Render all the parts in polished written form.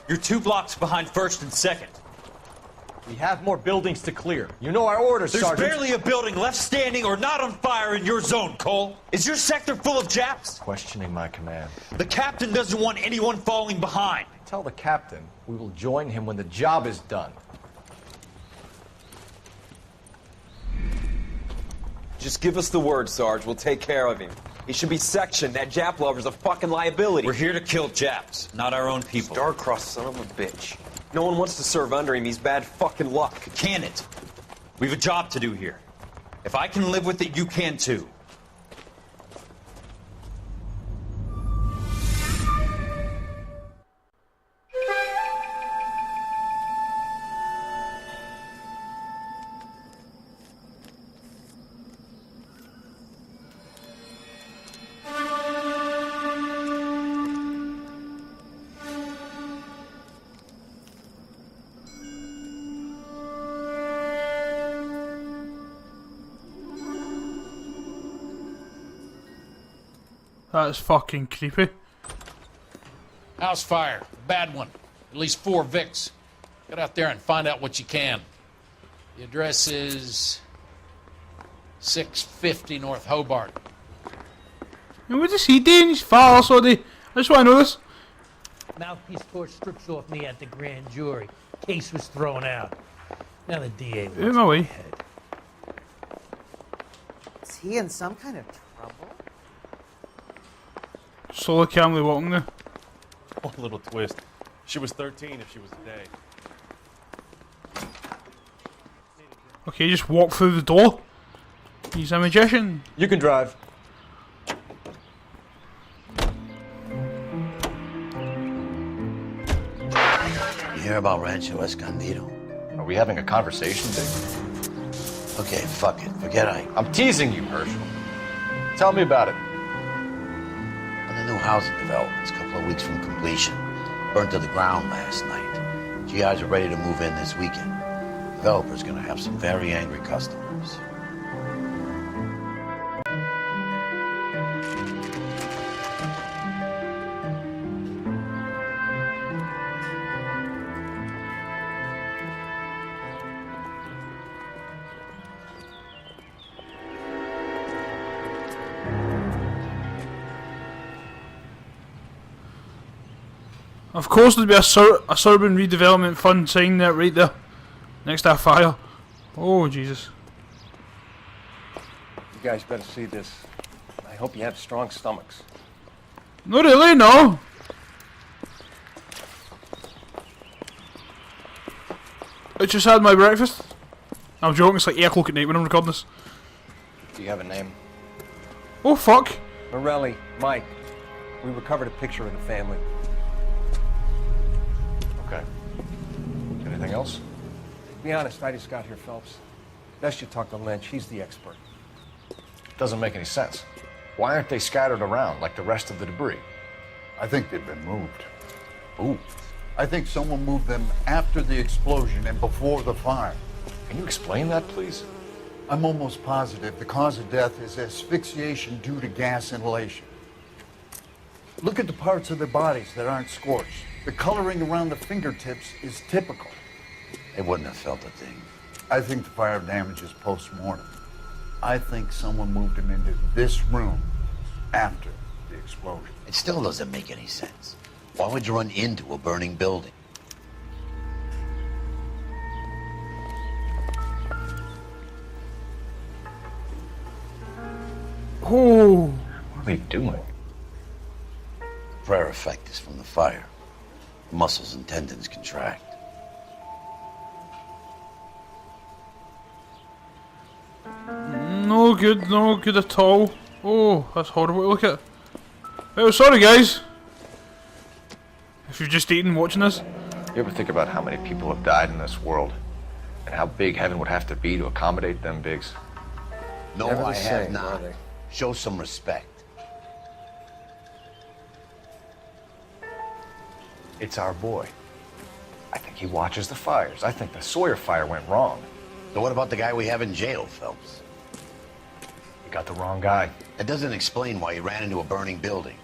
You're 2 blocks behind 1st and 2nd. We have more buildings to clear. You know our orders, Sergeant. There's barely a building left standing or not on fire in your zone, Cole. Is your sector full of Japs? Questioning my command. The captain doesn't want anyone falling behind. Tell the captain we will join him when the job is done. Just give us the word, Sarge. We'll take care of him. He should be sectioned. That Jap lover's a fucking liability. We're here to kill Japs, not our own people. Star-crossed son of a bitch. No one wants to serve under him. He's bad fucking luck. Can it? We have a job to do here. If I can live with it, you can too. That's fucking creepy. House fire. Bad one. At least 4 Vicks. Get out there and find out what you can. The address is 650 North Hobart. And what is he doing? He's far also. I just want to know this. Mouthpiece tore strips off me at the grand jury. Case was thrown out. Now the DA wants my way. my head. Is he in some kind of trouble? Slowly calmly walking there. One little twist. She was 13 if she was a day. Okay, just walk through the door. He's a magician. You can drive. You hear about Rancho Escondido? Are we having a conversation, Dick? Okay, fuck it. Forget I'm teasing you, Herschel. Tell me about it. the new housing development's a couple of weeks from completion. Burned to the ground last night. GIs are ready to move in this weekend. Developer's gonna have some very angry customers. Of course there'd be a suburban redevelopment fund sign there right there. Next to a fire. Oh, Jesus. You guys better see this. I hope you have strong stomachs. Not really, no. I just had my breakfast. I'm joking, it's like 8 o'clock at night when I'm recording this. Do you have a name? Oh, fuck. Morelli, Mike. We recovered a picture of the family. Okay. Anything else? Be honest, I just got here, Phelps. Best you talk to Lynch, he's the expert. Doesn't make any sense. Why aren't they scattered around like the rest of the debris? I think they've been moved. Ooh. I think someone moved them after the explosion and before the fire. Can you explain that, please? I'm almost positive the cause of death is asphyxiation due to gas inhalation. Look at the parts of their bodies that aren't scorched. The coloring around the fingertips is typical. They wouldn't have felt a thing. I think the fire damage is post-mortem. I think someone moved them into this room after the explosion. It still doesn't make any sense. Why would you run into a burning building? Oh. What are they doing? The prayer effect is from the fire. Muscles and tendons contract. No good at all. Oh, that's horrible to look at. Oh, sorry guys. If you've just eaten watching this. You ever think about how many people have died in this world? And how big heaven would have to be to accommodate them bigs? No, Never the I have same, not. are they? Show some respect. It's our boy. I think he watches the fires. I think the Sawyer fire went wrong. So what about the guy we have in jail, Phelps? You got the wrong guy. That doesn't explain why he ran into a burning building.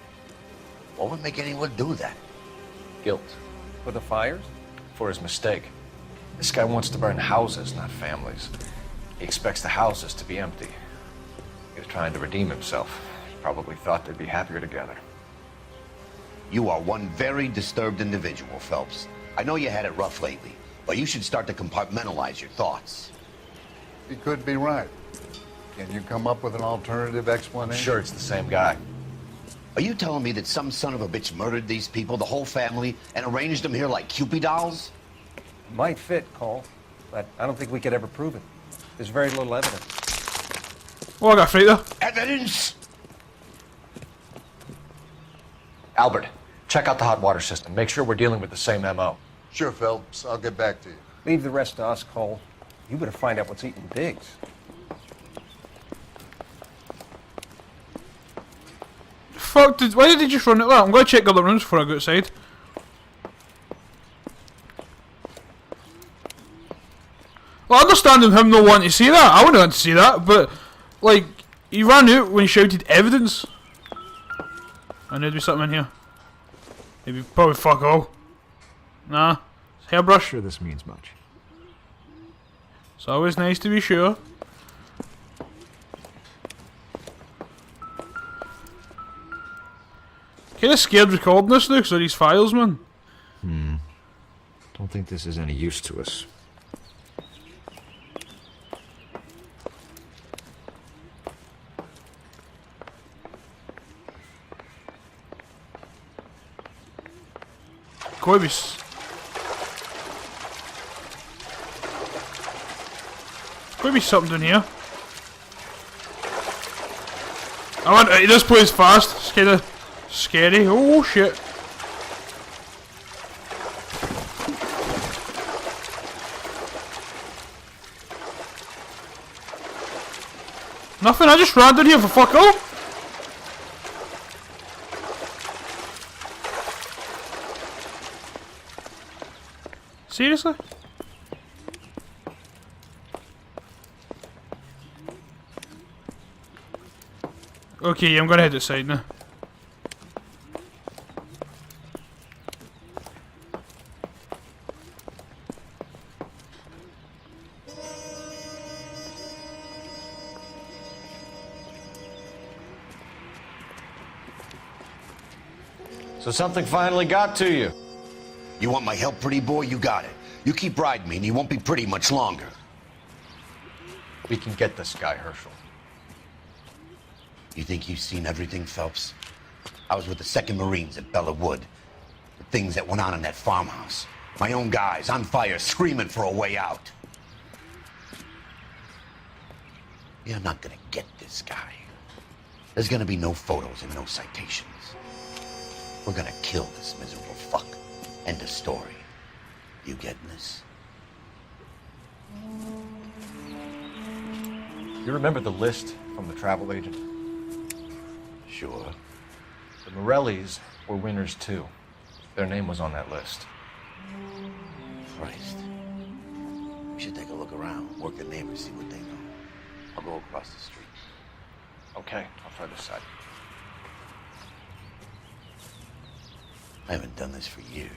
What would make anyone do that? Guilt. For the fires? For his mistake. This guy wants to burn houses, not families. He expects the houses to be empty. He was trying to redeem himself. Probably thought they'd be happier together. You are one very disturbed individual, Phelps. I know you had it rough lately, but you should start to compartmentalize your thoughts. He could be right. Can you come up with an alternative explanation? I'm sure it's the same guy. Are you telling me that some son of a bitch murdered these people, the whole family, and arranged them here like Cupid dolls? Might fit, Cole, but I don't think we could ever prove it. There's very little evidence. Oh, I got fright there. Evidence? Albert, check out the hot water system. Make sure we're dealing with the same MO. Sure, Phelps. I'll get back to you. Leave the rest to us, Cole. You better find out what's eating Diggs. Fuck, why did he just run it like that? I'm going to check other rooms before I go outside. Well, I understand him not wanting to see that. I wouldn't want to see that, but, like, he ran out when he shouted evidence. I know there'd be something in here. Maybe, probably fuck all. Nah, it's hairbrush. Sure this means much. It's always nice to be sure. Kinda scared recording this now because of these files, man. Don't think this is any use to us. Could be something down here. This plays fast. It's kinda scary. Oh shit. Nothing, I just ran down here for fuck all. Seriously? Okay, I'm gonna head outside now. So something finally got to you. You want my help, pretty boy? You got it. You keep riding me and you won't be pretty much longer. We can get this guy, Herschel. You think you've seen everything, Phelps? I was with the 2nd Marines at Bella Wood. The things that went on in that farmhouse. My own guys on fire, screaming for a way out. You're not gonna get this guy. There's gonna be no photos and no citations. We're gonna kill this miserable fuck. End of story. You getting this? You remember the list from the travel agent? Sure. The Morellis were winners too. Their name was on that list. Christ. We should take a look around, work the neighbors, see what they know. I'll go across the street. Okay, I'll try this side. I haven't done this for years.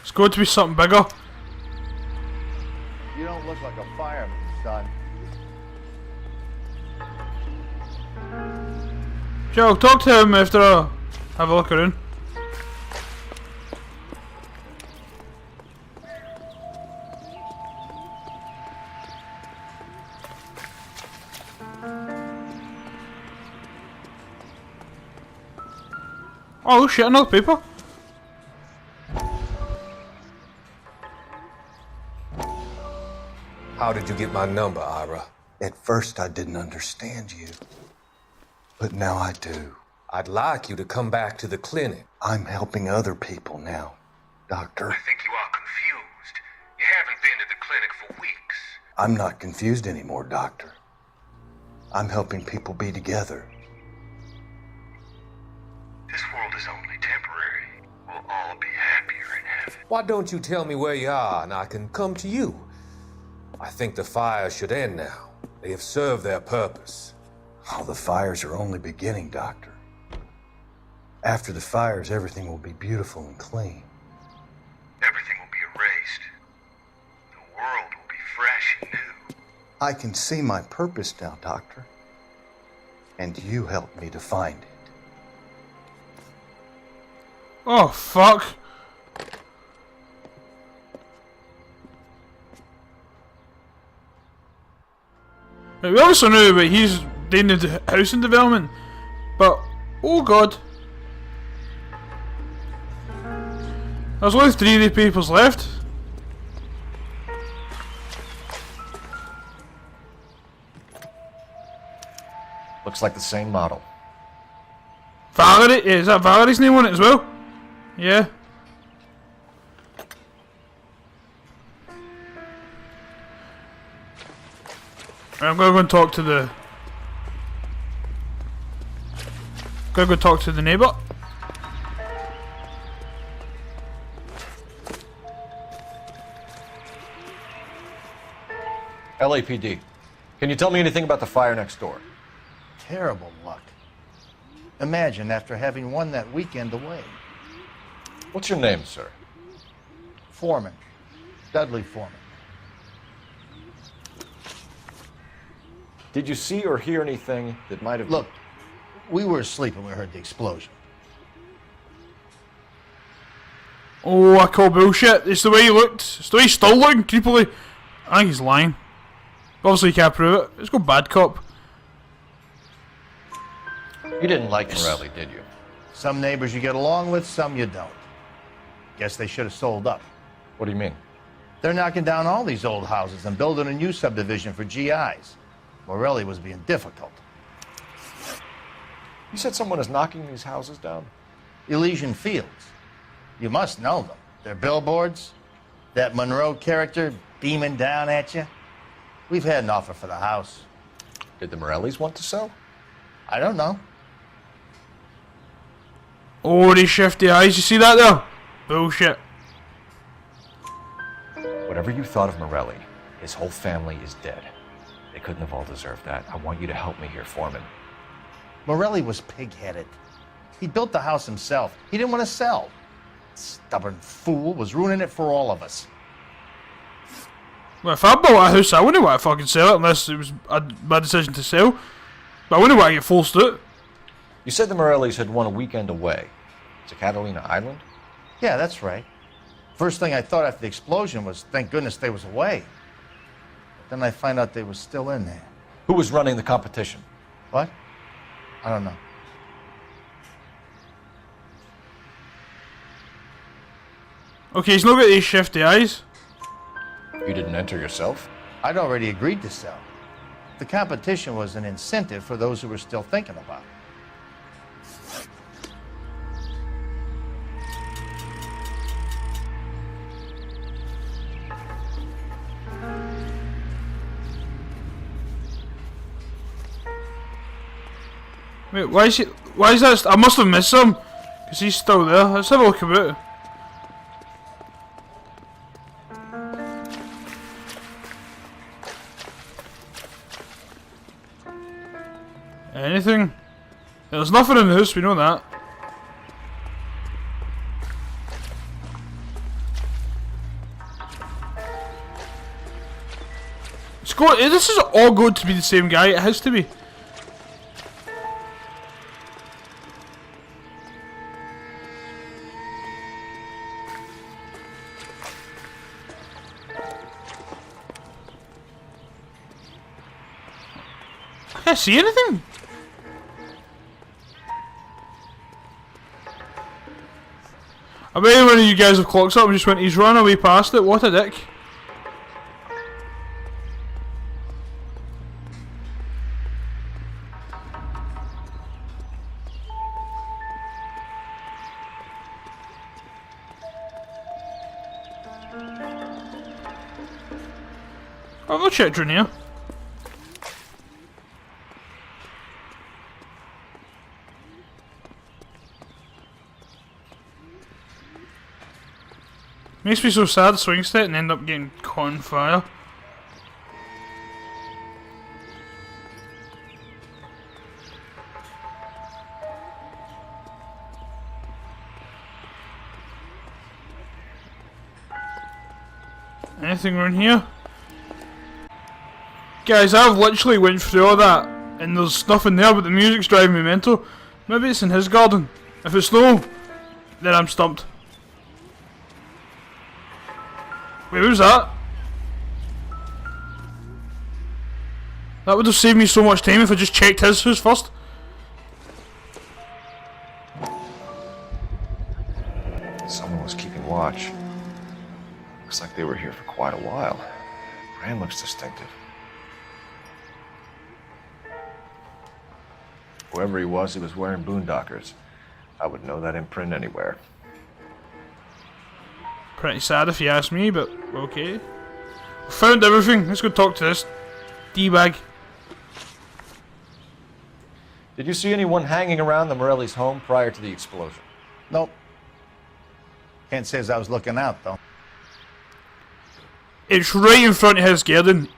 It's going to be something bigger. You don't look like a fireman, son. Joe, talk to him after I have a look around. Oh shit, another paper. How did you get my number, Ira? At first I didn't understand you, but now I do. I'd like you to come back to the clinic. I'm helping other people now, Doctor. I think you are confused. You haven't been to the clinic for weeks. I'm not confused anymore, Doctor. I'm helping people be together. This world is only temporary. We'll all be happier in heaven. Why don't you tell me where you are and I can come to you? I think the fires should end now. They have served their purpose. Oh, the fires are only beginning, Doctor. After the fires, everything will be beautiful and clean. I can see my purpose now, Doctor. And you helped me to find it. Oh, fuck. Right, we also know that he's doing the housing development, but oh god. There's only 3 of the papers left. Looks like the same model. Valerie? Is that Valerie's name on it as well? Yeah. I'm gonna go and talk to the... Gotta go talk to the neighbour. LAPD. Can you tell me anything about the fire next door? Terrible luck. Imagine after having won that weekend away. What's your name, sir? Foreman. Dudley Foreman. Did you see or hear anything that might have... Look, we were asleep when we heard the explosion. Oh, I call bullshit. It's the way he looked. It's the way he's still looking creepily. I think he's lying. Obviously, you can't prove it. Let's go bad cop. You didn't like Morelli, did you? Some neighbors you get along with, some you don't. Guess they should have sold up. What do you mean? They're knocking down all these old houses and building a new subdivision for GIs. Morelli was being difficult. You said someone is knocking these houses down? Elysian Fields. You must know them. They're billboards. That Monroe character beaming down at you. We've had an offer for the house. Did the Morellis want to sell? I don't know. Oh, these shifty eyes. You see that there? Bullshit. Whatever you thought of Morelli, his whole family is dead. They couldn't have all deserved that. I want you to help me here, Foreman. Morelli was pig-headed. He built the house himself. He didn't want to sell. Stubborn fool was ruining it for all of us. Well, if I bought a house, I wouldn't want to fucking sell it unless it was my decision to sell. But I wouldn't want to get forced to it. You said the Morellis had won a weekend away to Catalina Island? Yeah, that's right. First thing I thought after the explosion was, thank goodness they was away. But then I find out they was still in there. Who was running the competition? What? I don't know. Okay, he's not got these shifty eyes. You didn't enter yourself? I'd already agreed to sell. The competition was an incentive for those who were still thinking about it. Wait, why is that? I must have missed him. Because he's still there. Let's have a look about. Anything? There's nothing in the house, we know that. This is all going to be the same guy, it has to be. I can't see anything. I bet one of you guys have clocked up and just went, he's run away past it, what a dick. I've not checked in here. Makes me so sad, swing set and end up getting caught on fire. Anything around here? Guys, I've literally went through all that, and there's nothing there, but the music's driving me mental. Maybe it's in his garden. If it's no, then I'm stumped. Wait, who's that? That would have saved me so much time if I just checked his house first. Someone was keeping watch. Looks like they were here for quite a while. Brand looks distinctive. Whoever he was wearing boondockers. I would know that imprint anywhere. Pretty sad if you ask me, but okay. We found everything. Let's go talk to this D-bag. Did you see anyone hanging around the Morelli's home prior to the explosion? Nope. Can't say as I was looking out, though. It's right in front of his garden.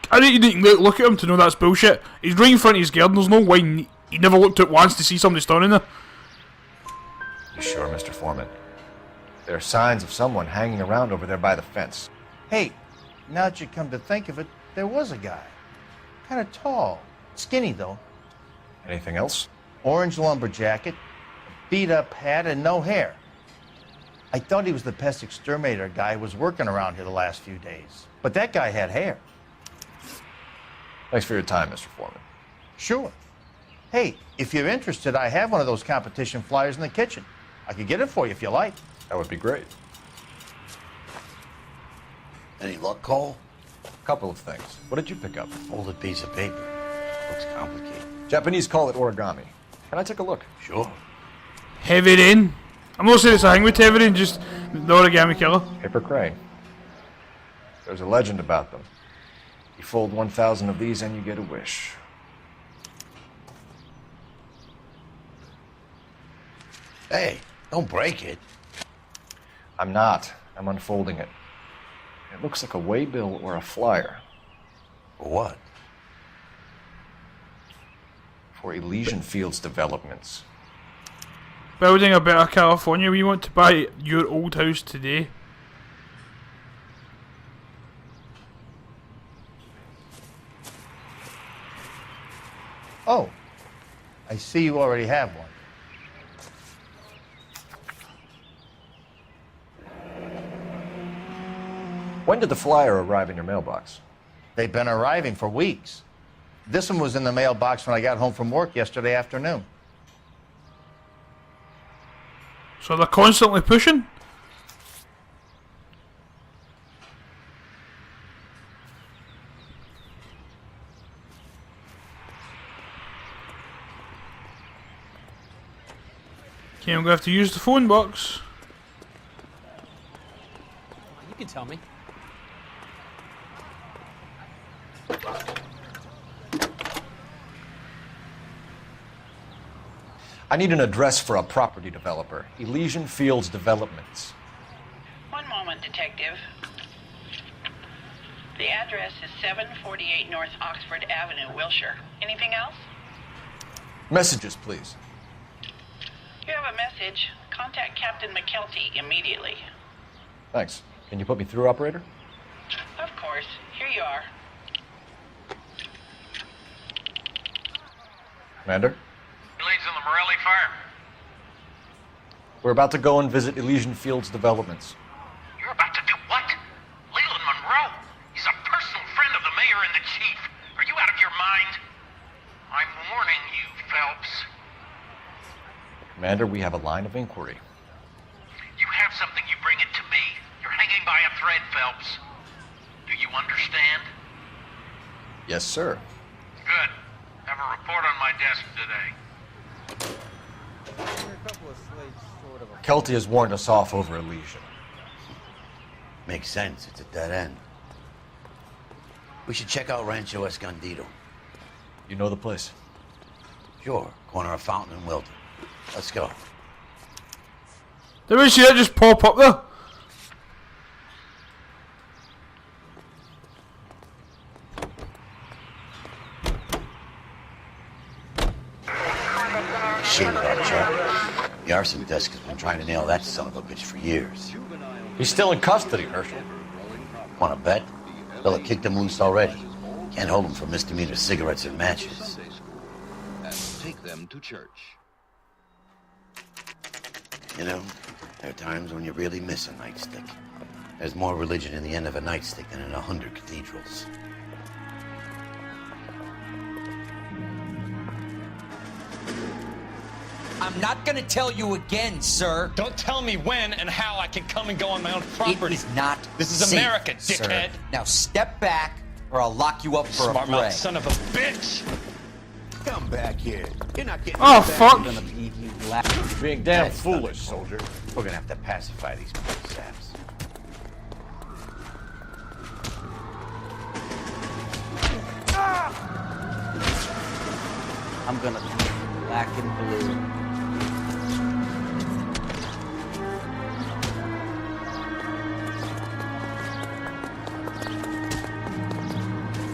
I didn't look at him to know that's bullshit. He's right in front of his garden. There's no way he never looked at once to see somebody standing there. You sure, Mr. Foreman? There are signs of someone hanging around over there by the fence. Hey, now that you come to think of it, there was a guy. Kind of tall. Skinny, though. Anything else? Orange lumber jacket, beat-up hat, and no hair. I thought he was the pest exterminator guy who was working around here the last few days. But that guy had hair. Thanks for your time, Mr. Foreman. Sure. Hey, if you're interested, I have one of those competition flyers in the kitchen. I could get it for you if you like. That would be great. Any luck, Cole? A couple of things. What did you pick up? Folded piece of paper. Looks complicated. Japanese call it origami. Can I take a look? Sure. Heavy rain. I'm not saying it's a hang with heavy rain, just the origami killer. Paper crane. There's a legend about them. You fold 1,000 of these and you get a wish. Hey, don't break it. I'm not. I'm unfolding it. It looks like a waybill or a flyer. For what? For Elysian Fields developments. Building a better California. We want to buy your old house today. Oh, I see you already have one. When did the flyer arrive in your mailbox? They've been arriving for weeks. This one was in the mailbox when I got home from work yesterday afternoon. So they're constantly pushing? Okay, I'm going to have to use the phone box. You can tell me. I need an address for a property developer. Elysian Fields Developments. One moment, Detective. The address is 748 North Oxford Avenue, Wilshire. Anything else? Messages, please. You have a message. Contact Captain McKelty immediately. Thanks. Can you put me through, operator? Of course. Here you are. Commander? Leads on the Morelli fire. We're about to go and visit Elysian Fields Developments. You're about to do what? Leland Monroe. He's a personal friend of the mayor and the chief. Are you out of your mind? I'm warning you, Phelps. Commander, we have a line of inquiry. You have something, you bring it to me. You're hanging by a thread, Phelps. Do you understand? Yes, sir. Good. Have a report on my desk today. Kelty has warned us off over Elysian. Makes sense. It's a dead end. We should check out Rancho Escondido. You know the place? Sure. Corner of Fountain and Wilton. Let's go. Did we see that just pop up there? Shame about Chuck. The arson desk has been trying to nail that son of a bitch for years. He's still in custody, Herschel. Want to bet? They'll have kicked him loose already. Can't hold them for misdemeanor cigarettes and matches. And take them to church. You know, there are times when you really miss a nightstick. There's more religion in the end of a nightstick than in 100 cathedrals. I'm not gonna tell you again, sir. Don't tell me when and how I can come and go on my own property. It is not This is safe, America, dickhead. sir. Now step back, or I'll lock you up for Smart a fray. mouth son of a bitch! Come back here. You're not getting Oh, back. fuck. You're being damn foolish, soldier. We're gonna have to pacify these poor saps. I'm gonna be black and blue.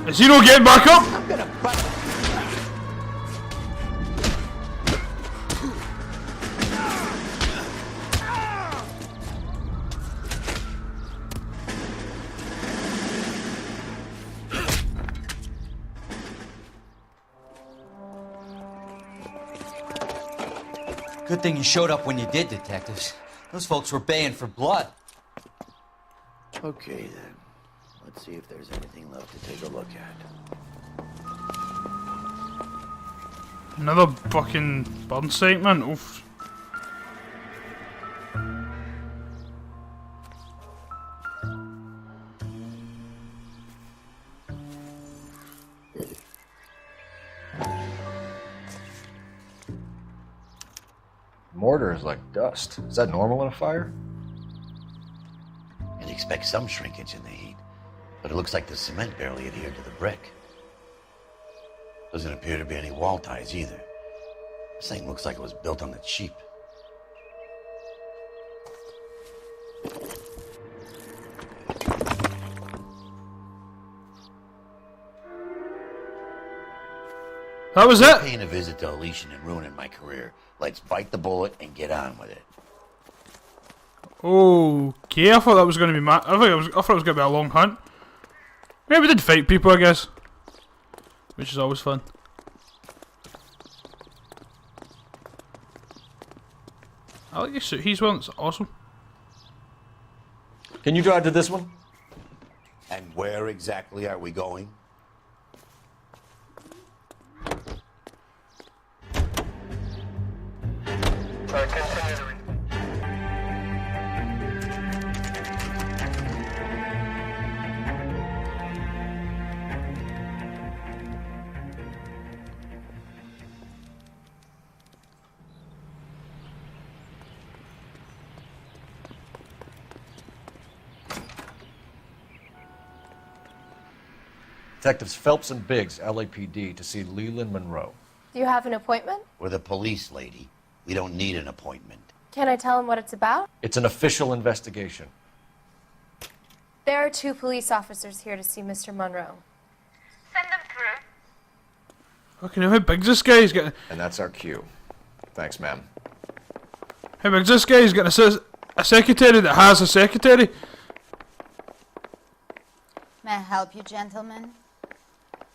Is he not getting back up? I'm gonna butt. Good thing you showed up when you did, detectives. Those folks were baying for blood. Okay, then. Let's see if there's anything left to take a look at. Another fucking burn site, man. Oof. Mortar is like dust. Is that normal in a fire? You'd expect some shrinkage in the heat, but it looks like the cement barely adhered to the brick. Doesn't appear to be any wall ties either. This thing looks like it was built on the cheap. That was it. Paying a visit to Elysian and ruining my career. Let's bite the bullet and get on with it. Okay, I thought that was going to be I thought it was going to be a long hunt. Yeah, we did fight people, I guess, which is always fun. I like your suit he's wearing. It's awesome. Can you drive to this one? And where exactly are we going? Detectives Phelps and Biggs, LAPD, to see Leland Monroe. Do you have an appointment? We're the police, lady. We don't need an appointment. Can I tell him what it's about? It's an official investigation. There are 2 police officers here to see Mr. Monroe. Send them through. Fucking hell, how big's this guy? He's got. And that's our cue. Thanks, ma'am. How big's this guy? He's got a secretary that has a secretary. May I help you, gentlemen?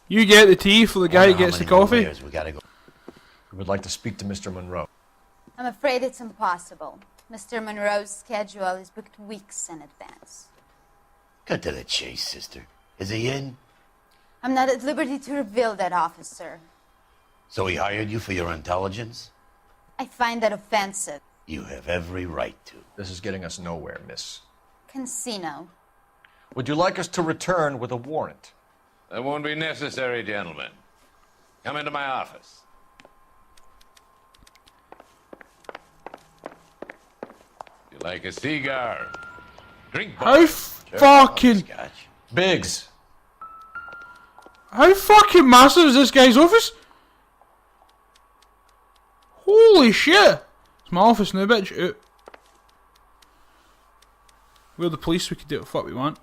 You get the tea for the guy who gets the coffee. We gotta go. We would like to speak to Mr. Monroe. I'm afraid it's impossible. Mr. Monroe's schedule is booked weeks in advance. Cut to the chase, sister. Is he in? I'm not at liberty to reveal that, officer. So he hired you for your intelligence? I find that offensive. You have every right to. This is getting us nowhere, miss. Casino. Would you like us to return with a warrant? That won't be necessary, gentlemen. Come into my office. You like a cigar? Drink. How fucking Biggs. How fucking massive is this guy's office? Holy shit! It's my office now, bitch. We're the police, we can do what the fuck we want.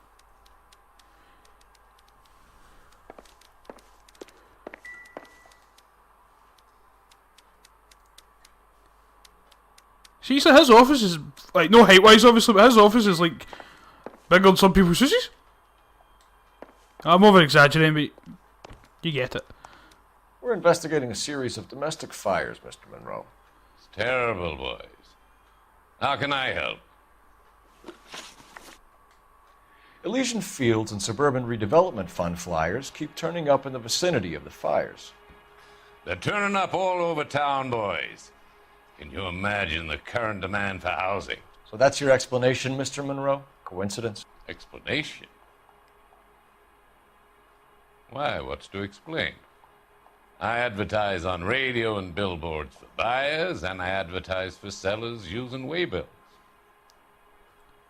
See, so his office is, like, no height-wise obviously, but his office is, like, bigger than some people's houses. I'm over-exaggerating, but You get it. We're investigating a series of domestic fires, Mr. Monroe. It's terrible, boys. How can I help? Elysian Fields and Suburban Redevelopment Fund flyers keep turning up in the vicinity of the fires. They're turning up all over town, boys. Can you imagine the current demand for housing? So that's your explanation, Mr. Monroe? Coincidence? Explanation? Why, what's to explain? I advertise on radio and billboards for buyers, and I advertise for sellers using waybills.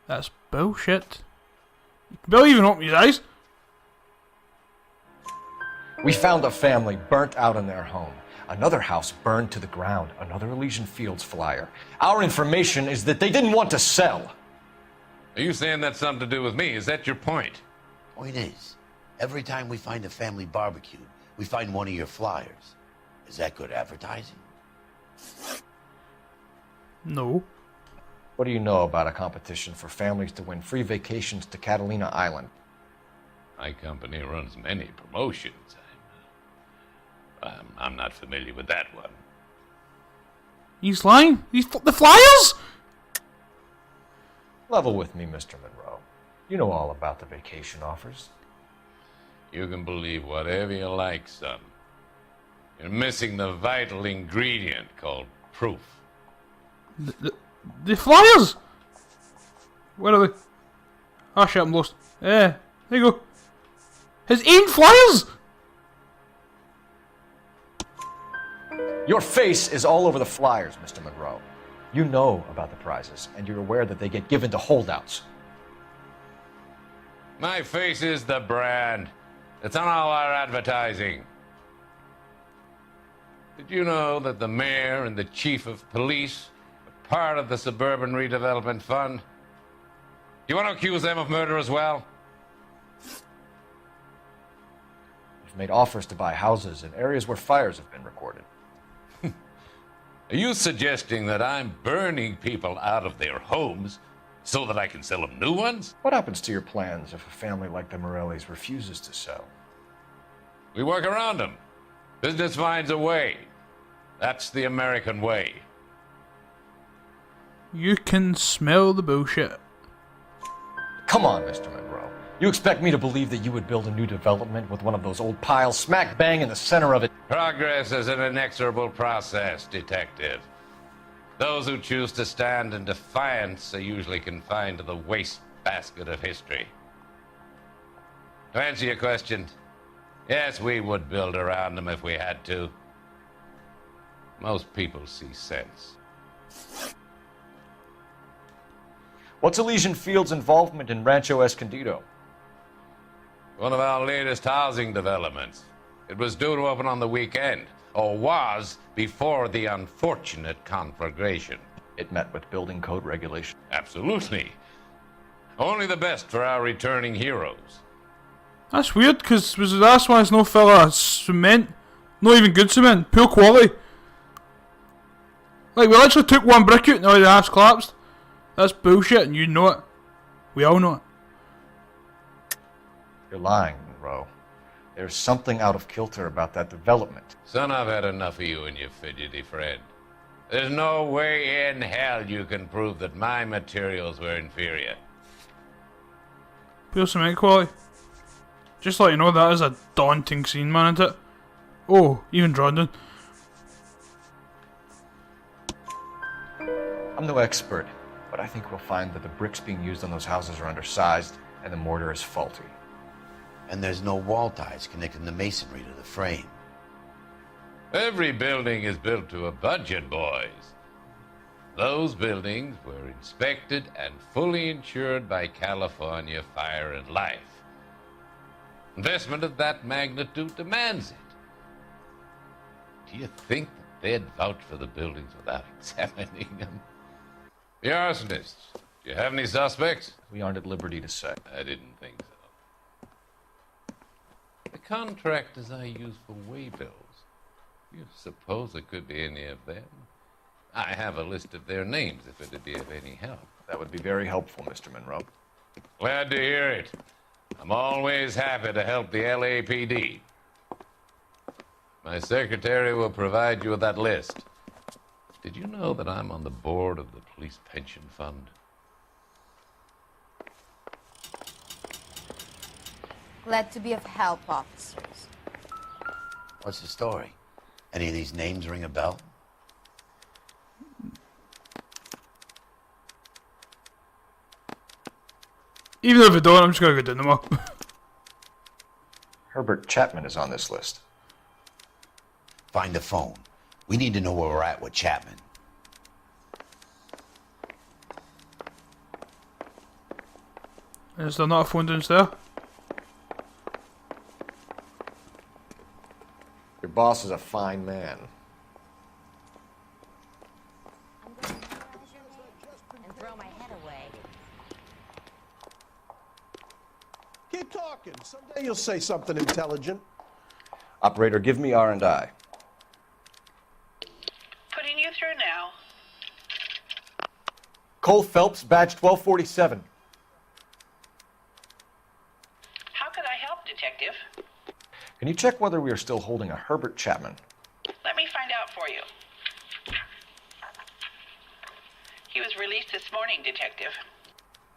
That's bullshit. You can barely even open your eyes. We found a family burnt out in their home. Another house burned to the ground. Another Elysian Fields flyer. Our information is that they didn't want to sell. Are you saying that's something to do with me? Is that your point? Point is, every time we find a family barbecue, we find one of your flyers. Is that good advertising? No. What do you know about a competition for families to win free vacations to Catalina Island? My company runs many promotions. I'm not familiar with that one. He's lying. The flyers? Level with me, Mr. Monroe. You know all about the vacation offers. You can believe whatever you like, son. You're missing the vital ingredient called proof. The flyers? Where are they? Ah, shit, I'm lost. There you go. His own flyers! Your face is all over the flyers, Mr. Monroe. You know about the prizes, and you're aware that they get given to holdouts. My face is the brand. It's on all our advertising. Did you know that the mayor and the chief of police are part of the Suburban Redevelopment Fund? Do you want to accuse them of murder as well? You've made offers to buy houses in areas where fires have been recorded. Are you suggesting that I'm burning people out of their homes so that I can sell them new ones? What happens to your plans if a family like the Morellis refuses to sell? We work around them. Business finds a way. That's the American way. You can smell the bullshit. Come on, Mr. Monroe. You expect me to believe that you would build a new development with one of those old piles smack bang in the center of it? Progress is an inexorable process, Detective. Those who choose to stand in defiance are usually confined to the wastebasket of history. To answer your question, yes, we would build around them if we had to. Most people see sense. What's Elysian Fields' involvement in Rancho Escondido? One of our latest housing developments. It was due to open on the weekend, or was before the unfortunate conflagration. It met with building code regulation. Absolutely. Only the best for our returning heroes. That's weird, because that's why it's no filler cement. Not even good cement. Poor quality. Like, we literally took one brick out and now the half's collapsed. That's bullshit and you know it. We all know it. You're lying, Monroe. There's something out of kilter about that development. Son, I've had enough of you and your fidgety friend. There's no way in hell you can prove that my materials were inferior. Pure cement quality. Just let you know, that is a daunting scene, man, isn't it? Oh, even drawn down. I'm no expert, but I think we'll find that the bricks being used on those houses are undersized and the mortar is faulty. And there's no wall ties connecting the masonry to the frame. Every building is built to a budget, boys. Those buildings were inspected and fully insured by California Fire and Life. Investment of that magnitude demands it. Do you think that they'd vouch for the buildings without examining them? The arsonists. Do you have any suspects? We aren't at liberty to say. I didn't think so. The contractors I use for waybills. You suppose it could be any of them? I have a list of their names if it'd be of any help. That would be very helpful, Mr. Monroe. Glad to hear it. I'm always happy to help the LAPD. My secretary will provide you with that list. Did you know that I'm on the board of the police pension fund? Glad to be of help, officers. What's the story? Any of these names ring a bell? Even if I don't, I'm just gonna go down them all. Herbert Chapman is on this list. Find the phone. We need to know where we're at with Chapman. Is there not a phone downstairs? Your boss is a fine man. And throw my head away. Keep talking. Someday you'll say something intelligent. Operator, give me R&I. Putting you through now. Cole Phelps, badge 1247. How could I help, Detective? Can you check whether we are still holding a Herbert Chapman? Let me find out for you. He was released this morning, Detective.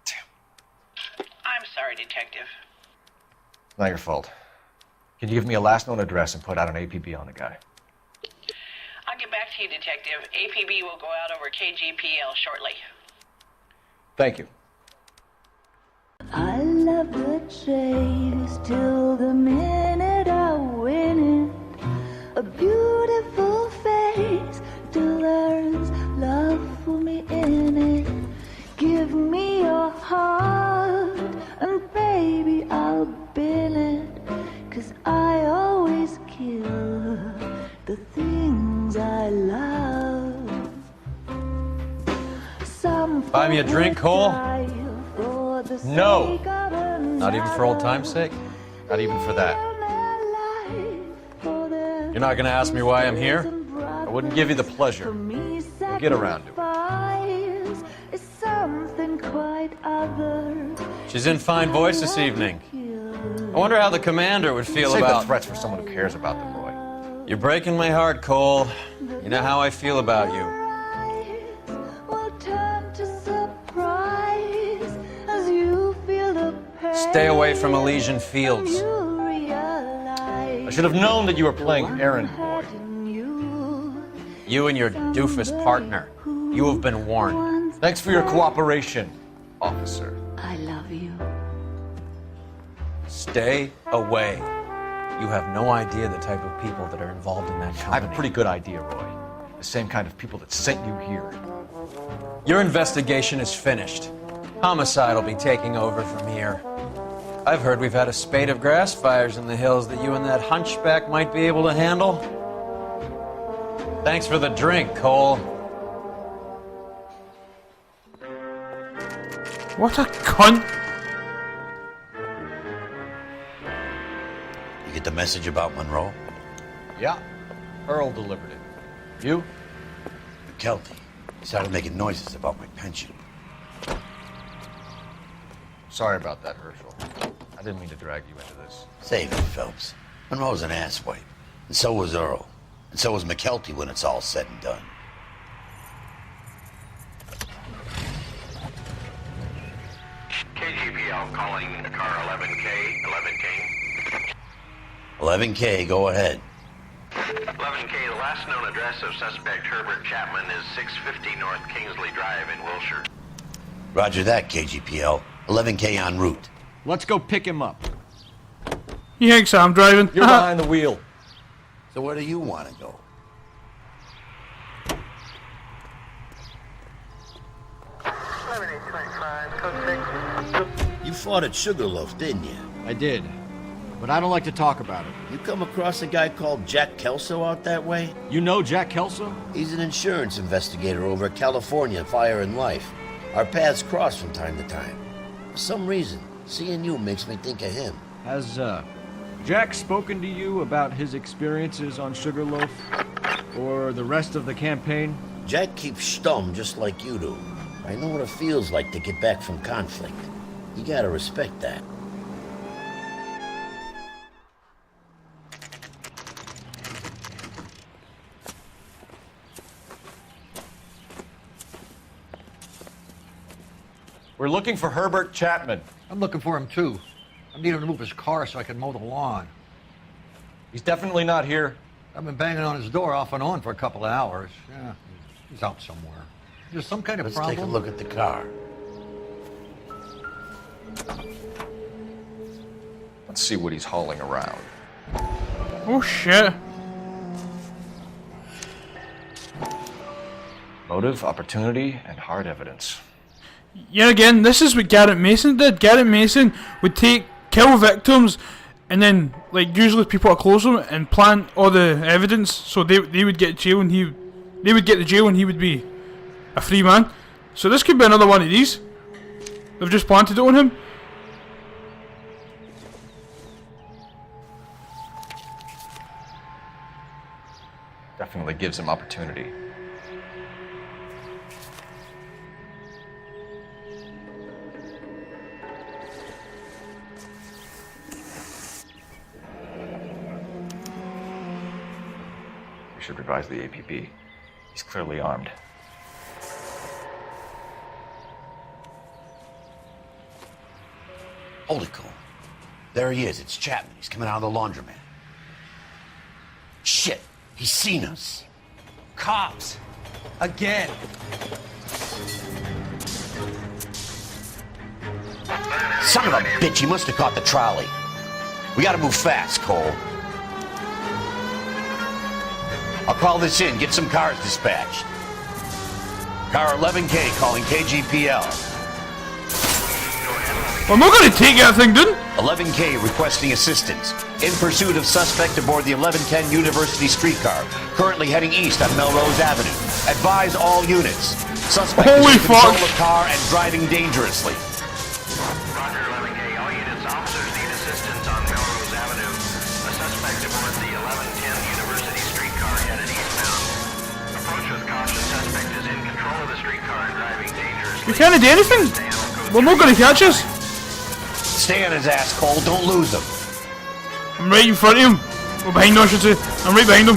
Damn. I'm sorry, Detective. Not your fault. Can you give me a last known address and put out an APB on the guy? I'll get back to you, Detective. APB will go out over KGPL shortly. Thank you. I love the chase till the minute I win it. A beautiful face till there's love for me in it. Give me your heart and baby I'll bill it. 'Cause I always kill the things I love. Some Buy me a drink, Cole? for the No. sake of a Not even for old time's sake? Not even for that. You're not gonna ask me why I'm here? I wouldn't give you the pleasure. We'll get around to it. is something quite other. She's in fine voice this evening. I wonder how the commander would feel Save about... the threats for someone who cares about them, Roy. You're breaking my heart, Cole. You know how I feel about you. Will turn to surprise as you feel the pain. Stay away from Elysian Fields. You realize I should have known that you were playing errand boy. You and your doofus partner. You have been warned. Thanks for your cooperation, officer. I love you. Stay away. You have no idea the type of people that are involved in that company. I have a pretty good idea, Roy. The same kind of people that sent you here. Your investigation is finished. Homicide will be taking over from here. I've heard we've had a spate of grass fires in the hills that you and that hunchback might be able to handle. Thanks for the drink, Cole. What a cunt! You get the message about Monroe? Yeah, Earl delivered it. You? McKelty. He started making noises about my pension. Sorry about that, Herschel. I didn't mean to drag you into this. Save it, Phelps. Monroe's an asswipe. And so was Earl. And so was McKelty when it's all said and done. KGPL calling car 11K, 11K. 11K, go ahead. 11K, the last known address of suspect Herbert Chapman is 650 North Kingsley Drive in Wilshire. Roger that, KGPL. 11K en route. Let's go pick him up. You think so? I'm driving. You're behind the wheel. So where do you want to go? You fought at Sugarloaf, didn't you? I did, but I don't like to talk about it. You come across a guy called Jack Kelso out that way? You know Jack Kelso? He's an insurance investigator over at California Fire and Life. Our paths cross from time to time. For some reason, seeing you makes me think of him. Has, Jack spoken to you about his experiences on Sugarloaf? Or the rest of the campaign? Jack keeps stum just like you do. I know what it feels like to get back from conflict. You gotta respect that. We're looking for Herbert Chapman. I'm looking for him, too. I need him to move his car so I can mow the lawn. He's definitely not here. I've been banging on his door off and on for a couple of hours. Yeah, he's out somewhere. There's some kind of Let's problem. take a look at the car. Let's see what he's hauling around. Oh shit. Motive, opportunity, and hard evidence. Yeah, again, this is what Garrett Mason did. Garrett Mason would kill victims, and then, like, usually people are close to him and plant all the evidence, so they would get jail and they would get the jail and he would be a free man. So this could be another one of these. They've just planted it on him. Definitely gives him opportunity. We should revise the APB. He's clearly armed. Holy cool. There he is. It's Chapman. He's coming out of the laundromat. Shit. He's seen us. Cops. Again. Son of a bitch. He must have caught the trolley. We gotta move fast, Cole. I'll call this in. Get some cars dispatched. Car 11K calling KGPL. I'm not gonna take that thing, dude. 11K requesting assistance. In pursuit of suspect aboard the 1110 University streetcar. Currently heading east on Melrose Avenue. Advise all units. Suspect Holy is in control fuck. of car and driving dangerously. Roger, 11K. All units, officers need assistance on Melrose Avenue. A suspect aboard the 1110 University streetcar headed eastbound. Approach with caution. Suspect is in control of the streetcar and driving dangerously. We can't do anything. We're not gonna catch us. Stay on his ass, Cole. Don't lose him. I'm right in front of him. Or behind him, I should say. I'm right behind him.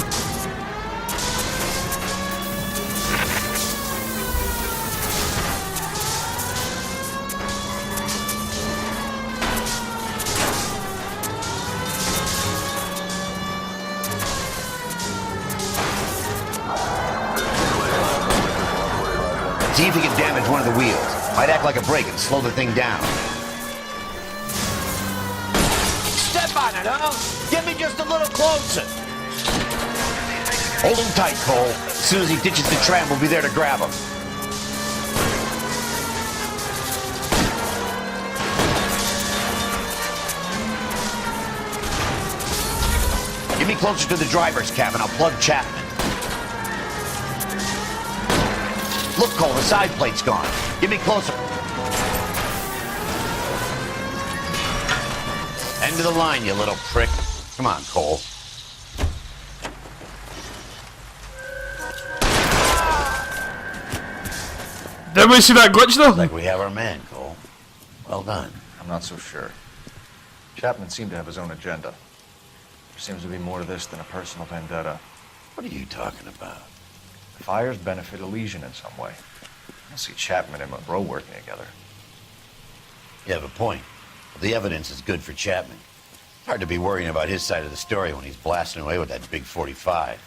See if he can damage one of the wheels. Might act like a brake and slow the thing down. Step on it, huh? Get me just a little closer. Hold him tight, Cole. As soon as he ditches the tram, we'll be there to grab him. Get me closer to the driver's cabin. I'll plug Chapman. Look, Cole, the side plate's gone. Get me closer. End of the line, you little prick. Come on, Cole. Did we see that glitch though? Looks like we have our man, Cole. Well done. I'm not so sure. Chapman seemed to have his own agenda. There seems to be more to this than a personal vendetta. What are you talking about? The fires benefit Elysian in some way. I don't see Chapman and Monroe working together. You have a point. But the evidence is good for Chapman. Hard to be worrying about his side of the story when he's blasting away with that big 45.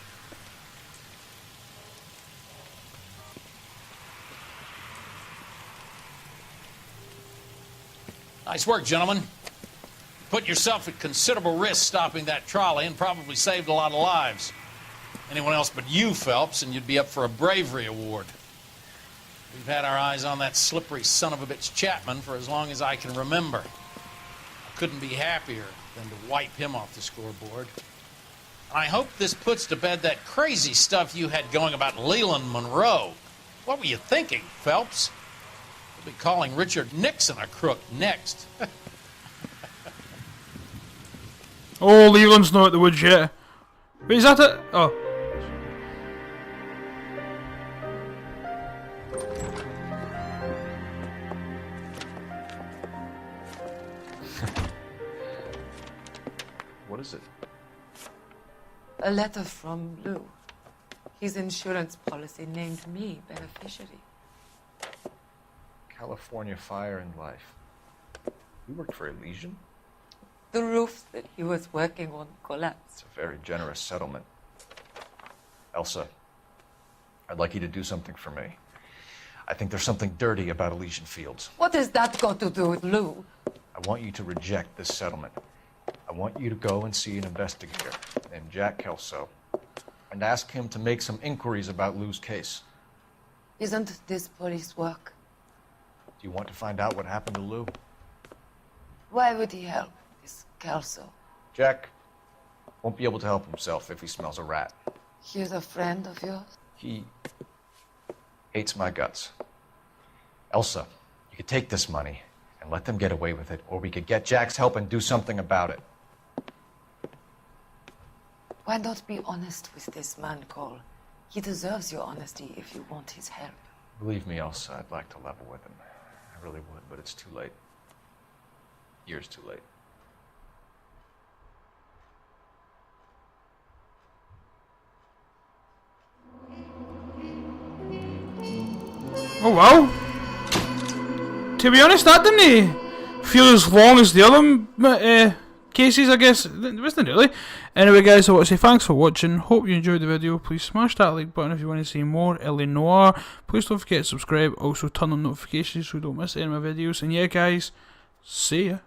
Nice work, gentlemen. Put yourself at considerable risk stopping that trolley and probably saved a lot of lives. Anyone else but you, Phelps, and you'd be up for a bravery award. We've had our eyes on that slippery son of a bitch Chapman for as long as I can remember. I couldn't be happier than to wipe him off the scoreboard. And I hope this puts to bed that crazy stuff you had going about Leland Monroe. What were you thinking, Phelps? We'll be calling Richard Nixon a crook next. Oh, Leland's not at the woods yet. Wait, is that it? Oh. What is it? A letter from Lou. His insurance policy named me beneficiary. California Fire and Life. You worked for Elysian? The roof that he was working on collapsed. It's a very generous settlement. Elsa, I'd like you to do something for me. I think there's something dirty about Elysian Fields. What has that got to do with Lou? I want you to reject this settlement. I want you to go and see an investigator named Jack Kelso and ask him to make some inquiries about Lou's case. Isn't this police work? Do you want to find out what happened to Lou? Why would he help this Kelso? Jack won't be able to help himself if he smells a rat. He's a friend of yours? He hates my guts. Elsa, you could take this money and let them get away with it, or we could get Jack's help and do something about it. Why not be honest with this man, Cole? He deserves your honesty if you want his help. Believe me, Elsa, I'd like to level with him. I really would, but it's too late. Years too late. Oh well. To be honest, that didn't feel as long as the other cases, I guess. It wasn't really. Anyway, guys, I want to say thanks for watching. Hope you enjoyed the video. Please smash that like button if you want to see more Noire. Please don't forget to subscribe. Also, turn on notifications so you don't miss any of my videos. And yeah, guys, see ya.